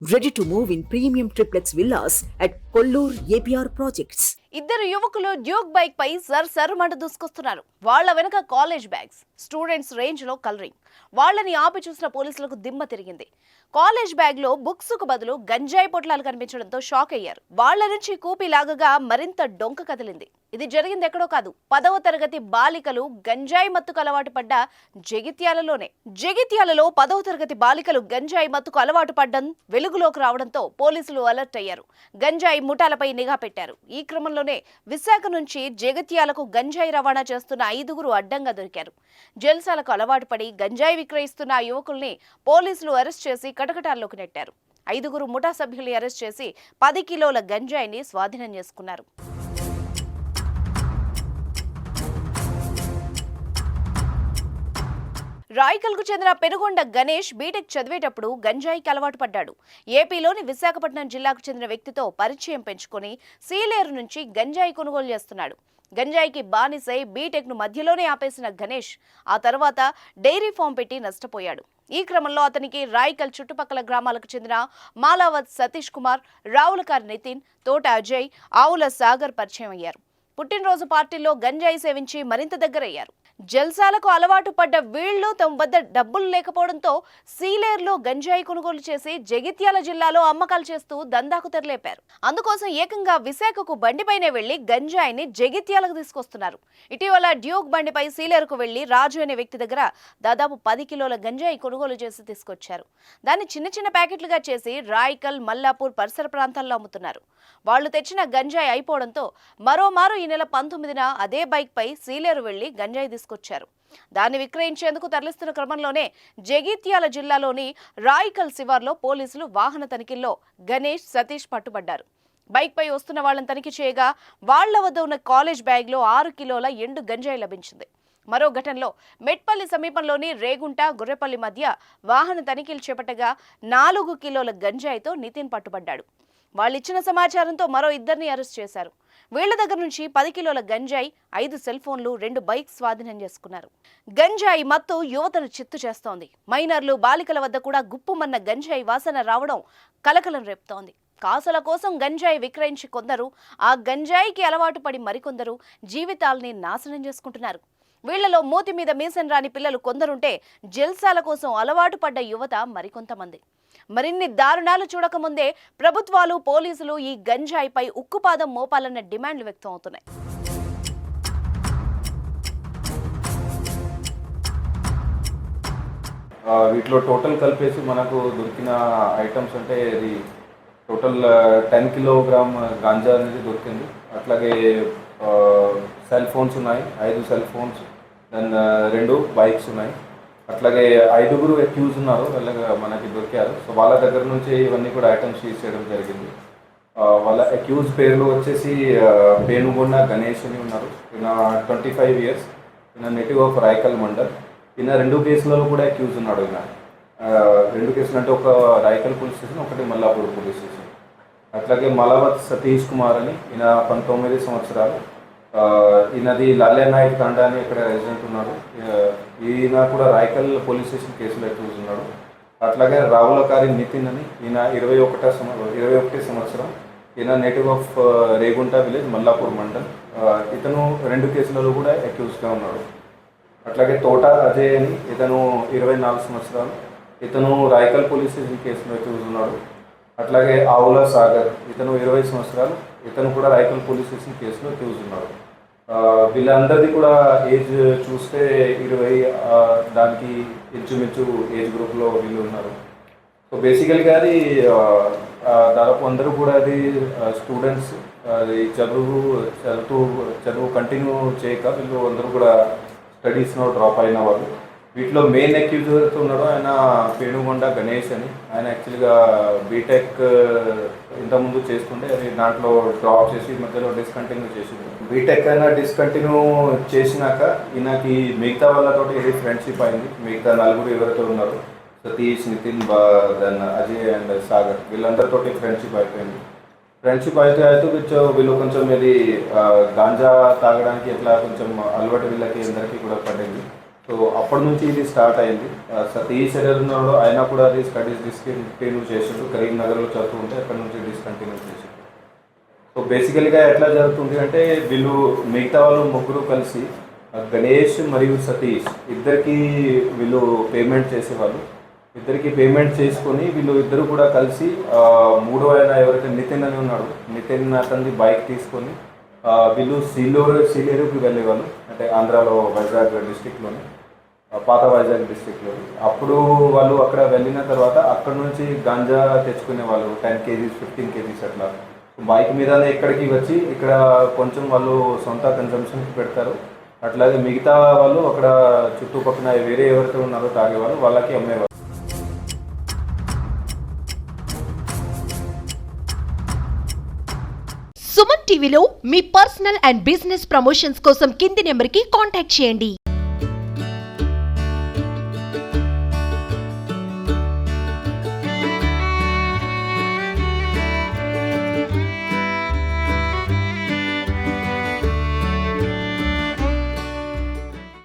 Ready to move in premium triplex villas at Kollur APR projects. ఇద్దరు యువకులు Duke bike పై సర్మంట దూసుకొస్తున్నారు. వాళ్ళ వెనక college bags, students range లో colouring. వాళ్ళని ఆపి చూసిన పోలీసులకు దిమ్మ తిరిగింది. కాలేజ్ బ్యాగ్ లో బుక్స్ కు బదులు గంజాయి పొట్లాలు కనిపించడంతో షాక్ అయ్యారు. వాళ్ళ నుంచి కూపి లాగగా మరింత డొంక కదిలింది. ఇది జరిగింది ఎక్కడో కాదు, 10వ తరగతి బాలికలు గంజాయి మత్తుకు అలవాటు పడ్డ జగిత్యాలలో 10వ తరగతి బాలికలు గంజాయి మత్తుకు అలవాటు పడ్డం వెలుగులోకి రావడంతో పోలీసులు అలర్ట్ అయ్యారు. గంజాయి ముఠాలపై నిఘా పెట్టారు. ఈ క్రమంలోనే విశాఖ నుంచి జగిత్యాలకు గంజాయి రవాణా చేస్తున్న 5గురు అడ్డంగా దొరికారు. జల్సాలకు అలవాటు పడి గంజాయి విక్రయిస్తున్న ఆ యువకుల్ని పోలీసులు అరెస్ట్ చేసి కటకటాల్లోకి నెట్టారు. 5గురు ముఠా సభ్యుల్ని అరెస్ట్ చేసి 10 కిలోల గంజాయిని స్వాధీనం చేసుకున్నారు. రాయకల్కు చెందిన పెనుగొండ గణేష్ బీటెక్ చదివేటప్పుడు గంజాయికి అలవాటు పడ్డాడు. ఏపీలోని విశాఖపట్నం జిల్లాకు చెందిన వ్యక్తితో పరిచయం పెంచుకొని సీలేరు నుంచి గంజాయి కొనుగోలు చేస్తున్నాడు. గంజాయికి బానిసై బీటెక్ ను మధ్యలోనే ఆపేసిన గణేష్ ఆ తర్వాత డైరీ ఫామ్ పెట్టి నష్టపోయాడు. ఈ క్రమంలో అతనికి రాయకల్ చుట్టుపక్కల గ్రామాలకు చెందిన మాలావత్ సతీష్ కుమార్, రావులకారి నితిన్, తోట అజయ్, ఆవుల సాగర్ పరిచయం అయ్యారు. పుట్టినరోజు పార్టీల్లో గంజాయి సేవించి మరింత దగ్గరయ్యారు. జల్సాలకు అలవాటు పడ్డ వీళ్లు తమ వద్ద డబ్బులు లేకపోవడంతో సీలేరులో గంజాయి కొనుగోలు చేసి జగిత్యాల జిల్లాలో అమ్మకాలు చేస్తూ దందాకు తెరలేపారు. అందుకోసం ఏకంగా విశాఖకు బండిపైనే వెళ్లి గంజాయిని జగిత్యాలకు తీసుకొస్తున్నారు. ఇటీవల డ్యూక్ బండిపై సీలేరుకు వెళ్లి రాజు అనే వ్యక్తి దగ్గర దాదాపు 10 కిలోల గంజాయి కొనుగోలు చేసి తీసుకొచ్చారు. దాన్ని చిన్న చిన్న ప్యాకెట్లుగా చేసి రాయకల్, మల్లాపూర్ పరిసర ప్రాంతాల్లో అమ్ముతున్నారు. వాళ్లు తెచ్చిన గంజాయి అయిపోవడంతో మరోమారు ఈ నెల 19న అదే బైక్ పై సీలేరు వెళ్లి గంజాయి తీసుకొచ్చారు. దాన్ని విక్రయించేందుకు తరలిస్తున్న క్రమంలోనే జగిత్యాల జిల్లాలోని రాయకల్ శివార్లో పోలీసులు వాహన తనిఖీల్లో గణేష్, సతీష్ పట్టుబడ్డారు. బైక్ పై వస్తున్న వాళ్ళని తనిఖీ చేయగా వాళ్ల వద్ద ఉన్న కాలేజ్ బ్యాగ్ లో 6 కిలోల ఎండు గంజాయి లభించింది. మరో ఘటనలో మెట్పల్లి సమీపంలోని రేగుంట, గుర్రెపల్లి మధ్య వాహన తనిఖీలు చేపట్టగా 4 కిలోల గంజాయితో నితిన్ పట్టుబడ్డాడు. వాళ్ళిచ్చిన సమాచారంతో మరో 2ని అరెస్ట్ చేశారు. వీళ్ల దగ్గర నుంచి 10 కిలోల గంజాయి, 5 సెల్ ఫోన్లు, 2 బైక్స్ స్వాధీనం చేసుకున్నారు. గంజాయి మత్తు యువతను చిత్తు చేస్తోంది. మైనర్లు, బాలికల వద్ద కూడా గుప్పుమన్న గంజాయి వాసన రావడం కలకలం రేపుతోంది. కాసుల కోసం గంజాయి విక్రయించి కొందరు, ఆ గంజాయికి అలవాటు పడి మరికొందరు జీవితాల్ని నాశనం చేసుకుంటున్నారు. వీళ్లలో మూతి మీద మీసం రాని పిల్లలు కొందరుంటే జల్సాల కోసం అలవాటు పడ్డ యువత మరికొంతమంది. మరిన్ని దారుణాలు చూడకముందే ప్రభుత్వాలు, పోలీసులు ఈ గంజాయిపై ఉక్కుపాదం మోపాలన్న డిమాండ్లు వ్యక్తం అవుతున్నాయి. వీటిలో టోటల్ కలిపేసి మనకు దొరికిన ఐటమ్స్ అంటే ఇది టోటల్ 10 కిలోగ్రామ్ గాంజా అనేది దొరికింది. అట్లాగే సెల్ ఫోన్స్ ఉన్నాయి, 5 సెల్ ఫోన్స్, దెన్ 2 బైక్స్ ఉన్నాయి. అట్లాగే 5గురు అక్యూజ్ ఉన్నారు, మనకి దొరికారు. సో వాళ్ళ దగ్గర నుంచి ఇవన్నీ కూడా ఐటమ్స్ సీజ్ చేయడం జరిగింది. వాళ్ళ అక్యూజ్ పేర్లు వచ్చేసి పెనుగొండ గణేష్ అని ఉన్నారు. ఈయన 25 ఇయర్స్, ఈయన నేటివ్ ఆఫ్ రాయకల్ మండల్. ఈయన 2 కేసులలో కూడా అక్యూజ్ ఉన్నాడు. ఈయన 2 కేసులు అంటే ఒక రాయకల్ పోలీస్ స్టేషన్, ఒకటి మల్లాపూర్ పోలీస్ స్టేషన్. అట్లాగే మాలావత్ సతీష్ కుమార్ అని, ఈయన 19 సంవత్సరాలు. ఈయనది లాల్యానాయక్ తండా అని ఇక్కడ రెసిడెంట్ ఉన్నాడు. ఈయన కూడా రాయకల్ పోలీస్ స్టేషన్ కేసులో అక్యూజ్ ఉన్నాడు. అట్లాగే రావులకారి నితిన్ అని, ఈయన 21 సంవత్సరం. ఈయన native of Regunta village, Mallapur mandal. ఇతను 2 కేసులలో కూడా అక్యూజ్గా ఉన్నాడు. అట్లాగే తోట అజయ్ అని, ఇతను 24 సంవత్సరాలు. ఇతను రాయకల్ పోలీస్ స్టేషన్ కేసులో అక్యూజ్ ఉన్నాడు. అట్లాగే ఆవుల సాగర్, ఇతను 20 సంవత్సరాలు. ఇతను కూడా రాయకల్ పోలీస్ స్టేషన్ కేసులో అక్యూజ్ ఉన్నాడు. వీళ్ళందరిది కూడా ఏజ్ చూస్తే 20 దానికి ఇంచుమించు ఏజ్ గ్రూప్లో వీళ్ళు ఉన్నారు. సో బేసికల్గా అది దాదాపు అందరూ కూడా అది స్టూడెంట్స్, అది చదువు కంటిన్యూ చేయక వీళ్ళు అందరూ కూడా స్టడీస్లో డ్రాప్ అయిన వాళ్ళు. వీటిలో మెయిన్ అక్యూజ్ ఎవరైతే ఉన్నాడో ఆయన పెనుగొండ గణేష్ అని. ఆయన యాక్చువల్గా బీటెక్ ఇంతకుముందు చేస్తుంటే అది దాంట్లో డ్రాప్ చేసి మధ్యలో డిస్కంటిన్యూ చేసింది. బీటెక్ అయినా డిస్కంటిన్యూ చేసినాక ఈయనకి మిగతా వాళ్ళతో ఇది ఫ్రెండ్షిప్ అయింది. మిగతా 4 ఎవరైతే ఉన్నారో సతీష్, నితిన్, దెన్ అజయ్ అండ్ సాగర్, వీళ్ళందరితో ఫ్రెండ్షిప్ అయిపోయింది. ఫ్రెండ్షిప్ అయితే వీళ్ళు కొంచెం ఇది గాంజా తాగడానికి ఎట్లా కొంచెం అలవాటు వీళ్ళకి అందరికీ కూడా పడింది. సో అప్పటి నుంచి ఇది స్టార్ట్ అయింది. సతీష్ ఉన్నాడు, ఆయన కూడా అది స్టడీస్ డిస్కంటిన్యూ చేసిండు. కరీంనగర్లో చదువుతుంటే అక్కడ నుంచి డిస్కంటిన్యూ చేసిండు. సో బేసికల్గా ఎట్లా జరుగుతుంది అంటే వీళ్ళు మిగతా వాళ్ళు ముగ్గురు కలిసి గణేష్ మరియు సతీష్ ఇద్దరికి వీళ్ళు పేమెంట్ చేసేవాళ్ళు. ఇద్దరికి పేమెంట్ చేసుకొని వీళ్ళు ఇద్దరు కూడా కలిసి మూడో ఆయన ఎవరైతే నితిన్ అని ఉన్నాడు, నితిన్ అతన్ని బైక్ తీసుకొని వీళ్ళు సీలేరుకి వెళ్ళేవాళ్ళు. అంటే ఆంధ్రాలో వైజాగ్ డిస్టిక్లోని, పాత వైజాగ్ డిస్టిక్లోని. అప్పుడు వాళ్ళు అక్కడ వెళ్ళిన తర్వాత అక్కడ నుంచి గాంజా తెచ్చుకునే వాళ్ళు 10 kgs 15 kgs అట్లా బైక్ మీదనే ఇక్కడికి వచ్చి ఇక్కడ కొంచెం వాళ్ళు సొంత కన్జంప్షన్కి పెడతారు. అట్లాగే మిగతా వాళ్ళు అక్కడ చుట్టుపక్కల వేరే ఎవరైతే ఉన్నారో తాగేవాళ్ళు వాళ్ళకి అమ్మేవాళ్ళు. సుమన్ టీవీలో మీ పర్సనల్ అండ్ బిజినెస్ ప్రమోషన్స్ కోసం కింది నెంబర్కి కాంటాక్ట్ చేయండి.